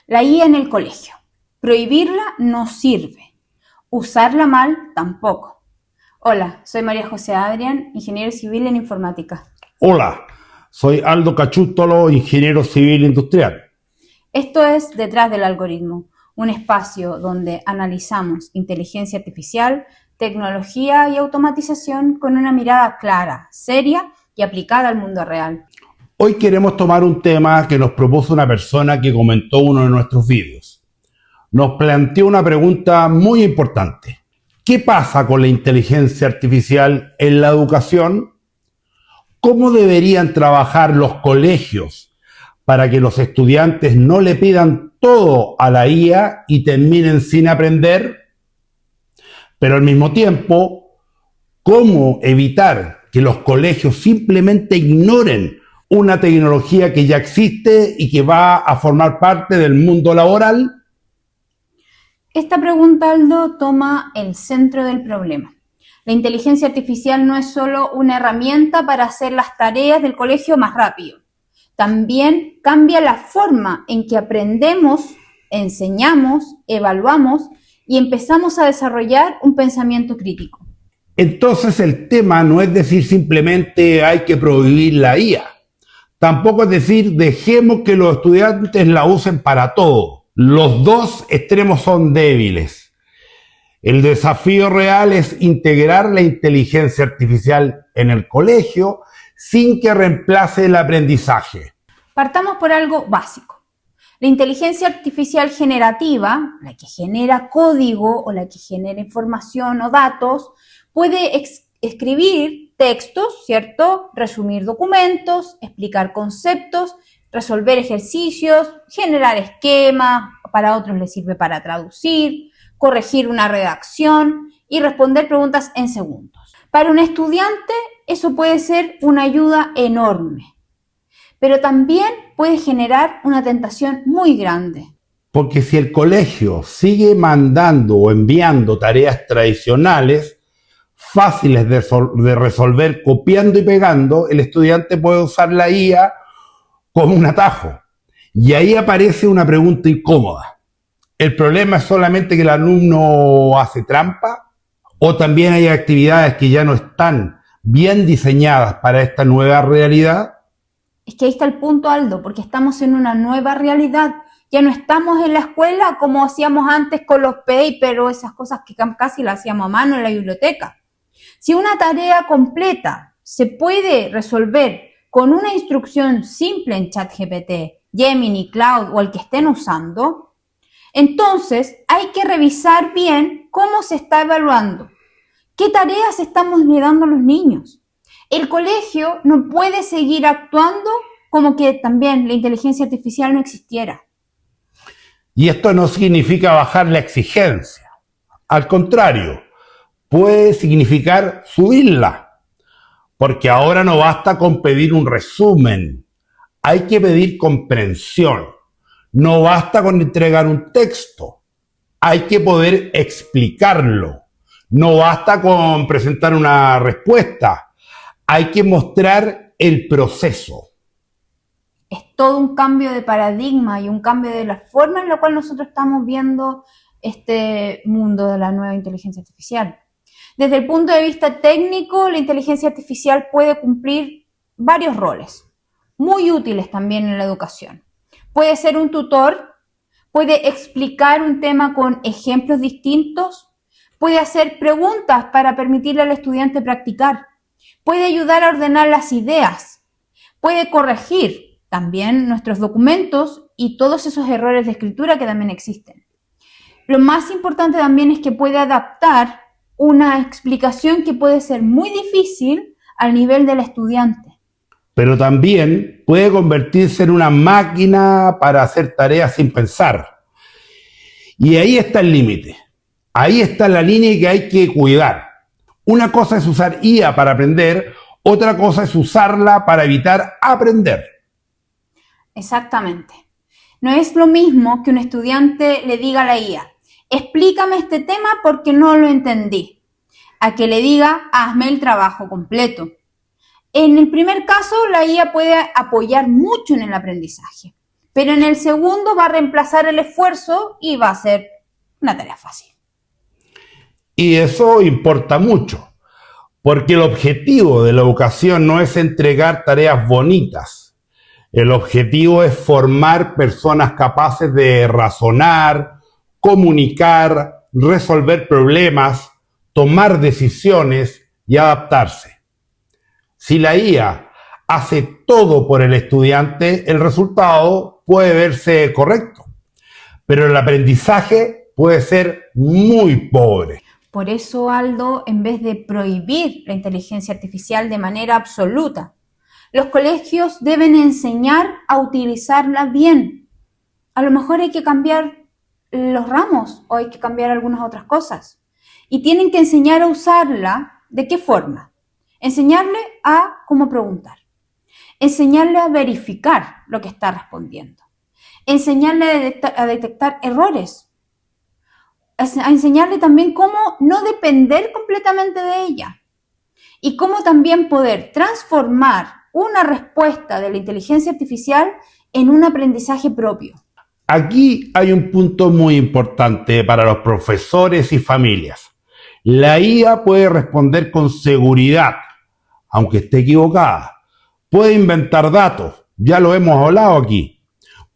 La IA en el colegio. Prohibirla no sirve. Usarla mal tampoco. Hola, soy María José Adrián, ingeniero civil en informática. Hola, soy Aldo Cachútolo, ingeniero civil industrial. Esto es Detrás del Algoritmo, un espacio donde analizamos inteligencia artificial, tecnología y automatización con una mirada clara, seria y aplicada al mundo real. Hoy queremos tomar un tema que nos propuso una persona que comentó uno de nuestros vídeos. Nos planteó una pregunta muy importante. ¿Qué pasa con la inteligencia artificial en la educación? ¿Cómo deberían trabajar los colegios para que los estudiantes no le pidan todo a la IA y terminen sin aprender? Pero al mismo tiempo, ¿cómo evitar que los colegios simplemente ignoren una tecnología que ya existe y que va a formar parte del mundo laboral? Esta pregunta, Aldo, toma el centro del problema. La inteligencia artificial no es solo una herramienta para hacer las tareas del colegio más rápido. También cambia la forma en que aprendemos, enseñamos, evaluamos y empezamos a desarrollar un pensamiento crítico. Entonces el tema no es decir simplemente hay que prohibir la IA. Tampoco es decir dejemos que los estudiantes la usen para todo. Los dos extremos son débiles. El desafío real es integrar la inteligencia artificial en el colegio sin que reemplace el aprendizaje. Partamos por algo básico. La inteligencia artificial generativa, la que genera código o la que genera información o datos, puede escribir textos, ¿cierto? Resumir documentos, explicar conceptos, resolver ejercicios, generar esquemas, para otros les sirve para traducir, corregir una redacción y responder preguntas en segundos. Para un estudiante eso puede ser una ayuda enorme, pero también puede generar una tentación muy grande. Porque si el colegio sigue mandando o enviando tareas tradicionales, fáciles de resolver copiando y pegando, el estudiante puede usar la IA como un atajo. Y ahí aparece una pregunta incómoda. ¿El problema es solamente que el alumno hace trampa? ¿O también hay actividades que ya no están bien diseñadas para esta nueva realidad? Es que ahí está el punto, Aldo, porque estamos en una nueva realidad. Ya no estamos en la escuela como hacíamos antes con los papers o esas cosas que casi las hacíamos a mano en la biblioteca. Si una tarea completa se puede resolver con una instrucción simple en ChatGPT, Gemini, Cloud o el que estén usando, entonces hay que revisar bien cómo se está evaluando, qué tareas estamos le dando a los niños. El colegio no puede seguir actuando como que también la inteligencia artificial no existiera. Y esto no significa bajar la exigencia. Al contrario, puede significar subirla. Porque ahora no basta con pedir un resumen. Hay que pedir comprensión. No basta con entregar un texto. Hay que poder explicarlo. No basta con presentar una respuesta. Hay que mostrar el proceso. Es todo un cambio de paradigma y un cambio de la forma en la cual nosotros estamos viendo este mundo de la nueva inteligencia artificial. Desde el punto de vista técnico, la inteligencia artificial puede cumplir varios roles, muy útiles también en la educación. Puede ser un tutor, puede explicar un tema con ejemplos distintos, puede hacer preguntas para permitirle al estudiante practicar, puede ayudar a ordenar las ideas, puede corregir también nuestros documentos y todos esos errores de escritura que también existen. Lo más importante también es que puede adaptar una explicación que puede ser muy difícil al nivel del estudiante. Pero también puede convertirse en una máquina para hacer tareas sin pensar. Y ahí está el límite. Ahí está la línea que hay que cuidar. Una cosa es usar IA para aprender, otra cosa es usarla para evitar aprender. Exactamente. No es lo mismo que un estudiante le diga a la IA, explícame este tema porque no lo entendí, a que le diga, hazme el trabajo completo. En el primer caso, la IA puede apoyar mucho en el aprendizaje, pero en el segundo va a reemplazar el esfuerzo y va a ser una tarea fácil. Y eso importa mucho, porque el objetivo de la educación no es entregar tareas bonitas. El objetivo es formar personas capaces de razonar, comunicar, resolver problemas, tomar decisiones y adaptarse. Si la IA hace todo por el estudiante, el resultado puede verse correcto, pero el aprendizaje puede ser muy pobre. Por eso, Aldo, en vez de prohibir la inteligencia artificial de manera absoluta, los colegios deben enseñar a utilizarla bien. A lo mejor hay que cambiar los ramos o hay que cambiar algunas otras cosas. Y tienen que enseñar a usarla. ¿De qué forma? Enseñarle a cómo preguntar. Enseñarle a verificar lo que está respondiendo. Enseñarle a detectar errores. A enseñarle también cómo no depender completamente de ella. Y cómo también poder transformar una respuesta de la inteligencia artificial en un aprendizaje propio. Aquí hay un punto muy importante para los profesores y familias. La IA puede responder con seguridad, aunque esté equivocada. Puede inventar datos, ya lo hemos hablado aquí.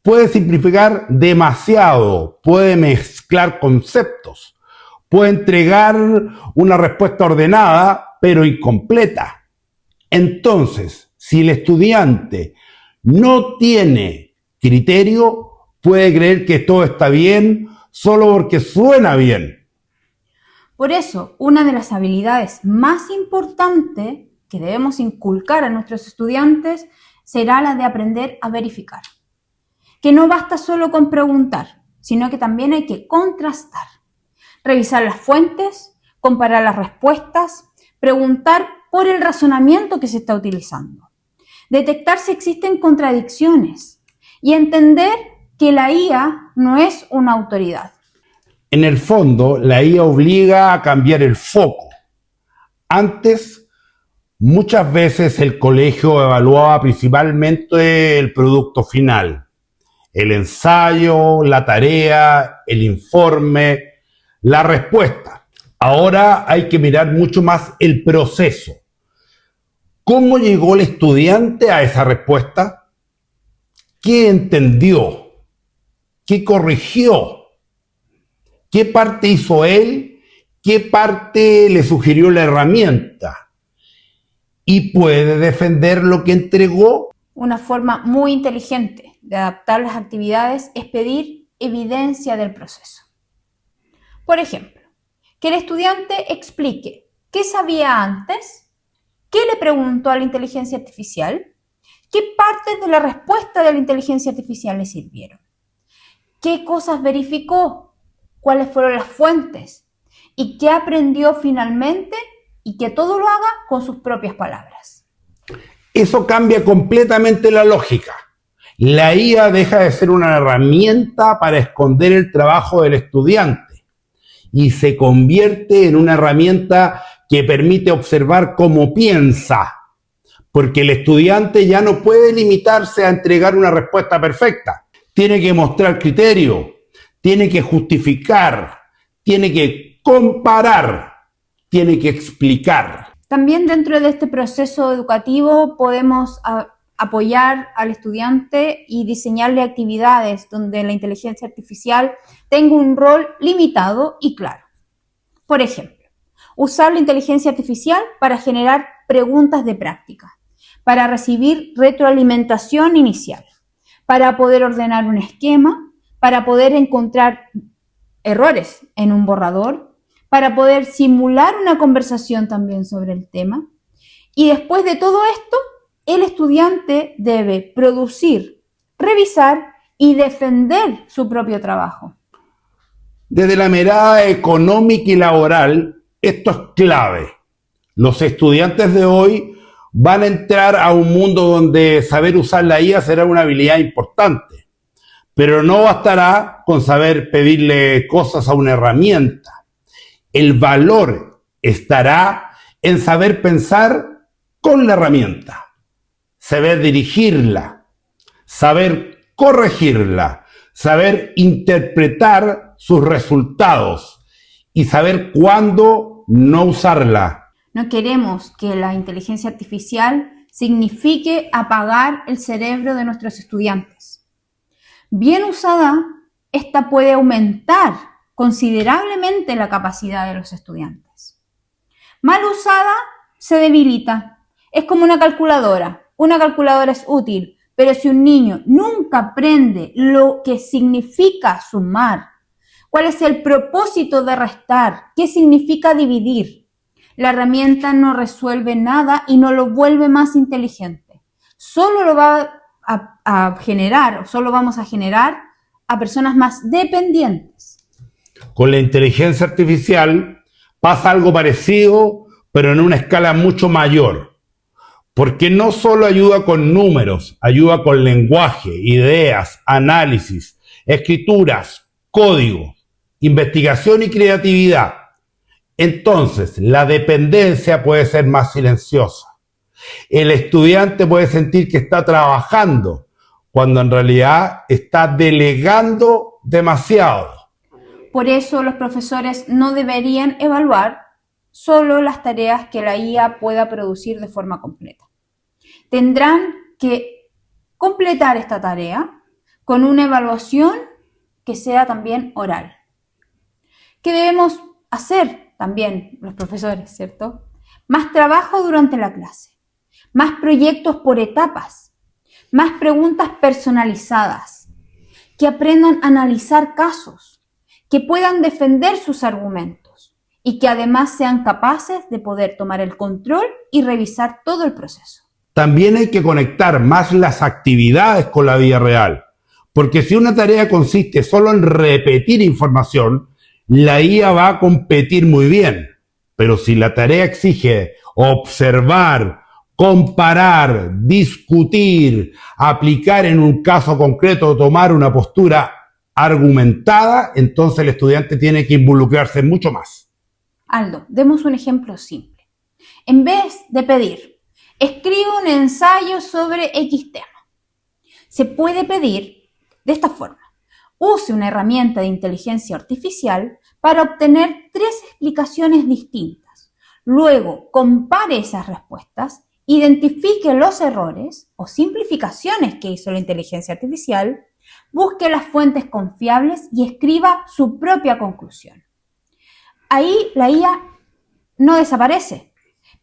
Puede simplificar demasiado, puede mezclar conceptos, puede entregar una respuesta ordenada, pero incompleta. Entonces, si el estudiante no tiene criterio, puede creer que todo está bien solo porque suena bien. Por eso, una de las habilidades más importantes que debemos inculcar a nuestros estudiantes será la de aprender a verificar. Que no basta solo con preguntar, sino que también hay que contrastar. Revisar las fuentes, comparar las respuestas, preguntar por el razonamiento que se está utilizando. Detectar si existen contradicciones y entender que la IA no es una autoridad. En el fondo, la IA obliga a cambiar el foco. Antes, muchas veces el colegio evaluaba principalmente el producto final. El ensayo, la tarea, el informe, la respuesta. Ahora hay que mirar mucho más el proceso. ¿Cómo llegó el estudiante a esa respuesta? ¿Qué entendió? ¿Qué corrigió? ¿Qué parte hizo él? ¿Qué parte le sugirió la herramienta? ¿Y puede defender lo que entregó? Una forma muy inteligente de adaptar las actividades es pedir evidencia del proceso. Por ejemplo, que el estudiante explique qué sabía antes, qué le preguntó a la inteligencia artificial, qué partes de la respuesta de la inteligencia artificial le sirvieron, qué cosas verificó, cuáles fueron las fuentes y qué aprendió finalmente, y que todo lo haga con sus propias palabras. Eso cambia completamente la lógica. La IA deja de ser una herramienta para esconder el trabajo del estudiante y se convierte en una herramienta que permite observar cómo piensa, porque el estudiante ya no puede limitarse a entregar una respuesta perfecta. Tiene que mostrar criterio, tiene que justificar, tiene que comparar, tiene que explicar. También dentro de este proceso educativo podemos apoyar al estudiante y diseñarle actividades donde la inteligencia artificial tenga un rol limitado y claro. Por ejemplo, usar la inteligencia artificial para generar preguntas de práctica, para recibir retroalimentación inicial, para poder ordenar un esquema, para poder encontrar errores en un borrador, para poder simular una conversación también sobre el tema. Y después de todo esto, el estudiante debe producir, revisar y defender su propio trabajo. Desde la mirada económica y laboral, esto es clave. Los estudiantes de hoy van a entrar a un mundo donde saber usar la IA será una habilidad importante, pero no bastará con saber pedirle cosas a una herramienta. El valor estará en saber pensar con la herramienta, saber dirigirla, saber corregirla, saber interpretar sus resultados y saber cuándo no usarla. No queremos que la inteligencia artificial signifique apagar el cerebro de nuestros estudiantes. Bien usada, esta puede aumentar considerablemente la capacidad de los estudiantes. Mal usada, se debilita. Es como una calculadora. Una calculadora es útil, pero si un niño nunca aprende lo que significa sumar, cuál es el propósito de restar, qué significa dividir, la herramienta no resuelve nada y no lo vuelve más inteligente. Solo lo va a generar, o solo vamos a generar a personas más dependientes. Con la inteligencia artificial pasa algo parecido, pero en una escala mucho mayor. Porque no solo ayuda con números, ayuda con lenguaje, ideas, análisis, escrituras, código, investigación y creatividad. Entonces, la dependencia puede ser más silenciosa. El estudiante puede sentir que está trabajando, cuando en realidad está delegando demasiado. Por eso los profesores no deberían evaluar solo las tareas que la IA pueda producir de forma completa. Tendrán que completar esta tarea con una evaluación que sea también oral. ¿Qué debemos hacer también los profesores, cierto? Más trabajo durante la clase, más proyectos por etapas, más preguntas personalizadas, que aprendan a analizar casos, que puedan defender sus argumentos y que además sean capaces de poder tomar el control y revisar todo el proceso. También hay que conectar más las actividades con la vida real, porque si una tarea consiste solo en repetir información, la IA va a competir muy bien. Pero si la tarea exige observar, comparar, discutir, aplicar en un caso concreto, tomar una postura argumentada, entonces el estudiante tiene que involucrarse mucho más. Aldo, demos un ejemplo simple. En vez de pedir, escribe un ensayo sobre X tema, se puede pedir de esta forma. Use una herramienta de inteligencia artificial para obtener 3 explicaciones distintas. Luego, compare esas respuestas, identifique los errores o simplificaciones que hizo la inteligencia artificial, busque las fuentes confiables y escriba su propia conclusión. Ahí la IA no desaparece,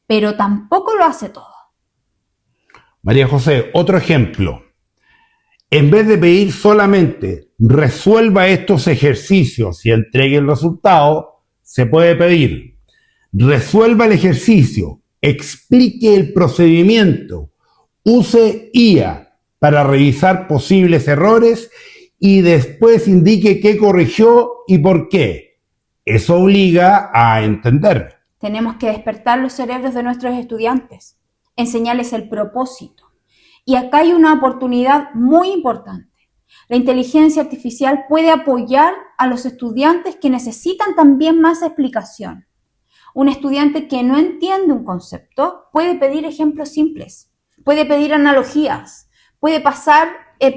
pero tampoco lo hace todo. María José, otro ejemplo. En vez de pedir solamente resuelva estos ejercicios y entregue el resultado, se puede pedir resuelva el ejercicio, explique el procedimiento, use IA para revisar posibles errores y después indique qué corrigió y por qué. Eso obliga a entender. Tenemos que despertar los cerebros de nuestros estudiantes, enseñarles el propósito. Y acá hay una oportunidad muy importante. La inteligencia artificial puede apoyar a los estudiantes que necesitan también más explicación. Un estudiante que no entiende un concepto puede pedir ejemplos simples, puede pedir analogías, puede pasar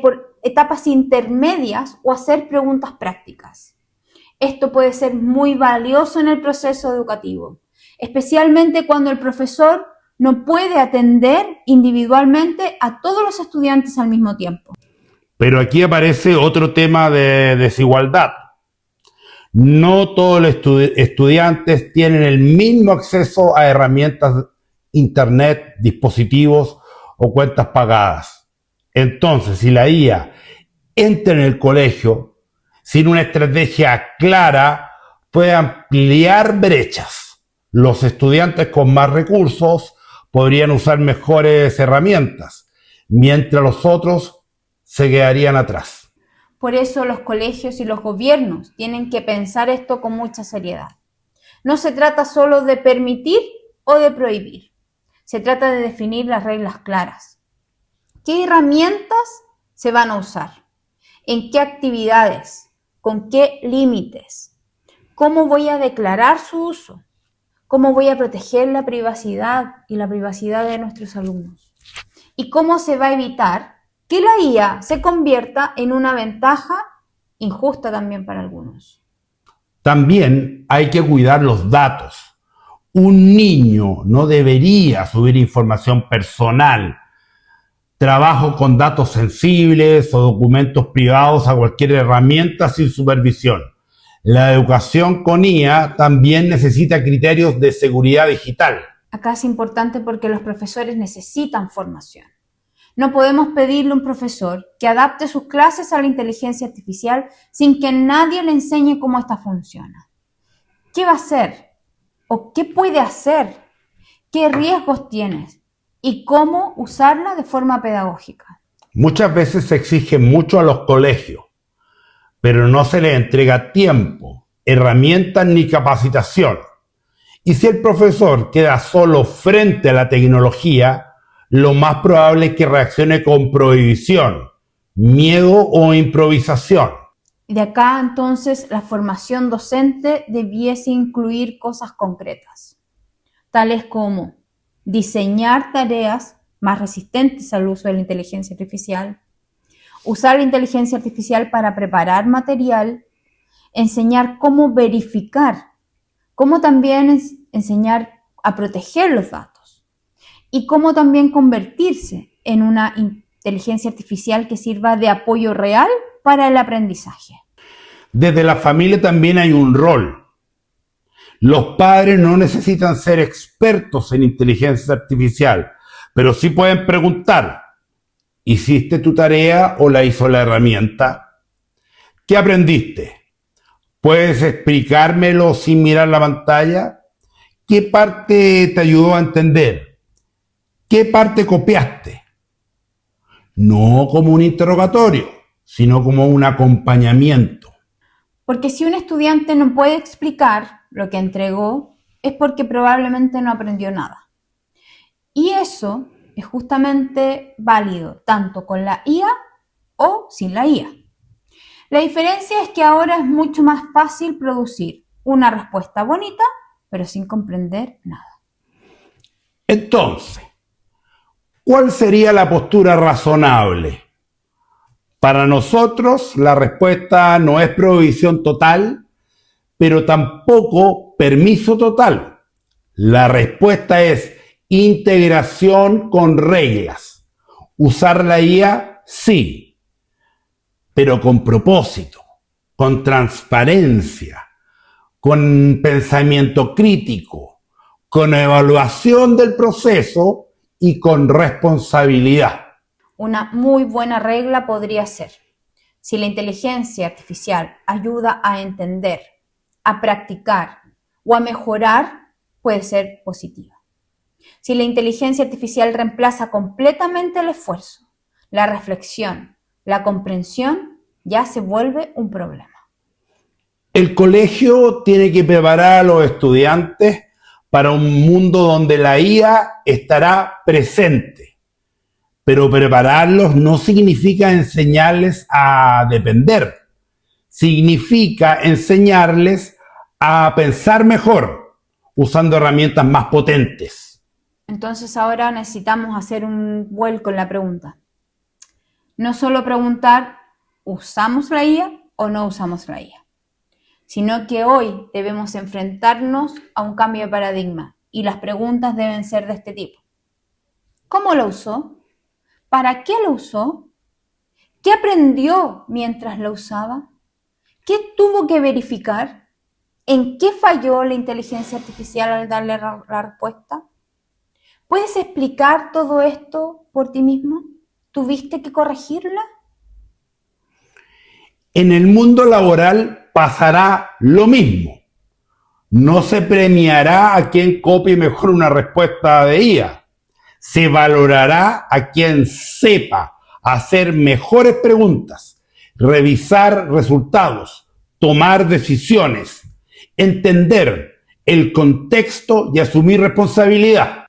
por etapas intermedias o hacer preguntas prácticas. Esto puede ser muy valioso en el proceso educativo, especialmente cuando el profesor no puede atender individualmente a todos los estudiantes al mismo tiempo. Pero aquí aparece otro tema de desigualdad. No todos los estudiantes tienen el mismo acceso a herramientas, internet, dispositivos o cuentas pagadas. Entonces, si la IA entra en el colegio sin una estrategia clara, puede ampliar brechas. Los estudiantes con más recursos podrían usar mejores herramientas, mientras los otros se quedarían atrás. Por eso los colegios y los gobiernos tienen que pensar esto con mucha seriedad. No se trata solo de permitir o de prohibir. Se trata de definir las reglas claras. ¿Qué herramientas se van a usar? ¿En qué actividades? ¿Con qué límites? ¿Cómo voy a declarar su uso? ¿Cómo voy a proteger la privacidad y la privacidad de nuestros alumnos? ¿Y cómo se va a evitar que la IA se convierta en una ventaja injusta también para algunos. También hay que cuidar los datos. Un niño no debería subir información personal, trabajo con datos sensibles o documentos privados a cualquier herramienta sin supervisión. La educación con IA también necesita criterios de seguridad digital. Acá es importante porque los profesores necesitan formación. No podemos pedirle a un profesor que adapte sus clases a la inteligencia artificial sin que nadie le enseñe cómo esta funciona. ¿Qué va a hacer? ¿O qué puede hacer? ¿Qué riesgos tiene? ¿Y cómo usarla de forma pedagógica? Muchas veces se exige mucho a los colegios, pero no se les entrega tiempo, herramientas ni capacitación. Y si el profesor queda solo frente a la tecnología, lo más probable es que reaccione con prohibición, miedo o improvisación. De acá entonces la formación docente debiese incluir cosas concretas, tales como diseñar tareas más resistentes al uso de la inteligencia artificial, usar la inteligencia artificial para preparar material, enseñar cómo verificar, cómo también enseñar a proteger los datos y cómo también convertirse en una inteligencia artificial que sirva de apoyo real para el aprendizaje. Desde la familia también hay un rol. Los padres no necesitan ser expertos en inteligencia artificial, pero sí pueden preguntar: ¿hiciste tu tarea o la hizo la herramienta? ¿Qué aprendiste? ¿Puedes explicármelo sin mirar la pantalla? ¿Qué parte te ayudó a entender? ¿Qué parte copiaste? No como un interrogatorio, sino como un acompañamiento. Porque si un estudiante no puede explicar lo que entregó, es porque probablemente no aprendió nada. Y eso es justamente válido tanto con la IA o sin la IA. La diferencia es que ahora es mucho más fácil producir una respuesta bonita, pero sin comprender nada. Entonces, ¿cuál sería la postura razonable? Para nosotros, la respuesta no es prohibición total, pero tampoco permiso total. La respuesta es integración con reglas. Usar la IA, sí, pero con propósito, con transparencia, con pensamiento crítico, con evaluación del proceso y con responsabilidad. Una muy buena regla podría ser: si la inteligencia artificial ayuda a entender, a practicar o a mejorar, puede ser positiva. Si la inteligencia artificial reemplaza completamente el esfuerzo, la reflexión, la comprensión, ya se vuelve un problema. El colegio tiene que preparar a los estudiantes para un mundo donde la IA estará presente. Pero prepararlos no significa enseñarles a depender. Significa enseñarles a pensar mejor, usando herramientas más potentes. Entonces ahora necesitamos hacer un vuelco en la pregunta. No solo preguntar, ¿usamos la IA o no usamos la IA? Sino que hoy debemos enfrentarnos a un cambio de paradigma y las preguntas deben ser de este tipo. ¿Cómo lo usó? ¿Para qué lo usó? ¿Qué aprendió mientras lo usaba? ¿Qué tuvo que verificar? ¿En qué falló la inteligencia artificial al darle la respuesta? ¿Puedes explicar todo esto por ti mismo? ¿Tuviste que corregirla? En el mundo laboral pasará lo mismo. No se premiará a quien copie mejor una respuesta de IA. Se valorará a quien sepa hacer mejores preguntas, revisar resultados, tomar decisiones, entender el contexto y asumir responsabilidad.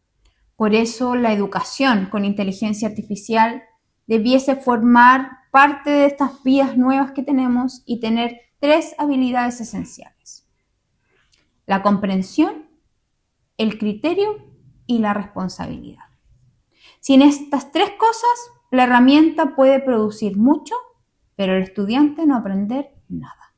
Por eso la educación con inteligencia artificial debiese formar parte de estas vías nuevas que tenemos y tener 3 habilidades esenciales: la comprensión, el criterio y la responsabilidad. Sin estas 3 cosas la herramienta puede producir mucho, pero el estudiante no aprender nada.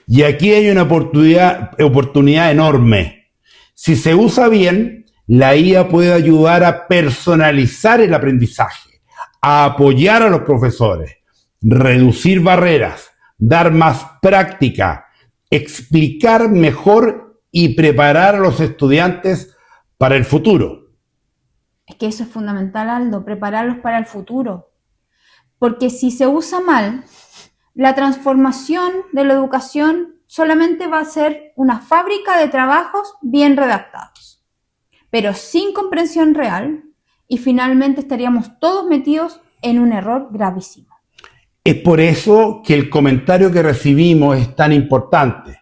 Y aquí hay una oportunidad enorme. Si se usa bien, la IA puede ayudar a personalizar el aprendizaje, a apoyar a los profesores, reducir barreras, dar más práctica, explicar mejor y preparar a los estudiantes para el futuro. Es que eso es fundamental, Aldo, prepararlos para el futuro. Porque si se usa mal, la transformación de la educación solamente va a ser una fábrica de trabajos bien redactados, pero sin comprensión real, y finalmente estaríamos todos metidos en un error gravísimo. Es por eso que el comentario que recibimos es tan importante,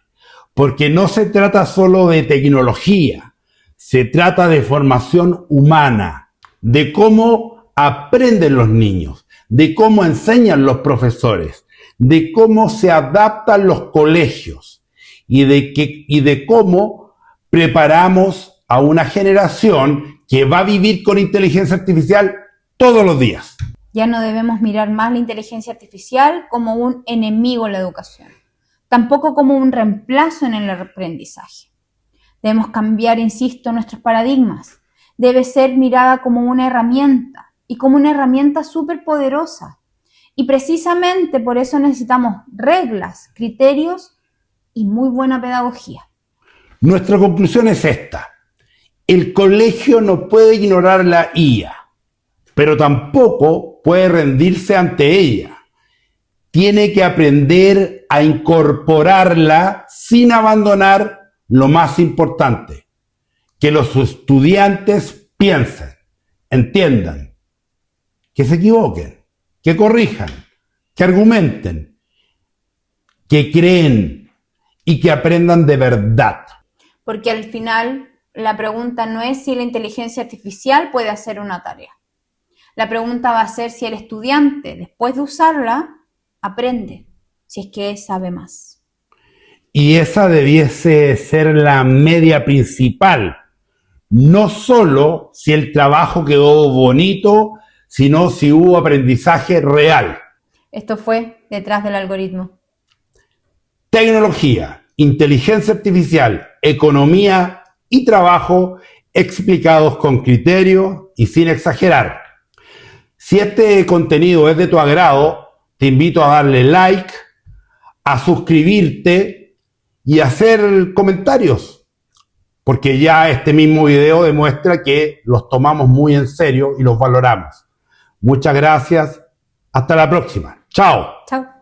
porque no se trata solo de tecnología, se trata de formación humana, de cómo aprenden los niños, de cómo enseñan los profesores, de cómo se adaptan los colegios y de cómo preparamos a una generación que va a vivir con inteligencia artificial todos los días. Ya no debemos mirar más la inteligencia artificial como un enemigo en la educación, tampoco como un reemplazo en el aprendizaje. Debemos cambiar, insisto, nuestros paradigmas. Debe ser mirada como una herramienta y como una herramienta súper poderosa. Y precisamente por eso necesitamos reglas, criterios y muy buena pedagogía. Nuestra conclusión es esta. El colegio no puede ignorar la IA, pero tampoco puede rendirse ante ella. Tiene que aprender a incorporarla sin abandonar lo más importante, que los estudiantes piensen, entiendan, que se equivoquen, que corrijan, que argumenten, que creen y que aprendan de verdad. Porque al final la pregunta no es si la inteligencia artificial puede hacer una tarea. La pregunta va a ser si el estudiante, después de usarla, aprende, si es que sabe más. Y esa debiese ser la media principal, no solo si el trabajo quedó bonito, sino si hubo aprendizaje real. Esto fue Detrás del Algoritmo. Tecnología, inteligencia artificial, economía y trabajo explicados con criterio y sin exagerar. Si este contenido es de tu agrado, te invito a darle like, a suscribirte y a hacer comentarios, porque ya este mismo video demuestra que los tomamos muy en serio y los valoramos. Muchas gracias. Hasta la próxima. Chao. Chao.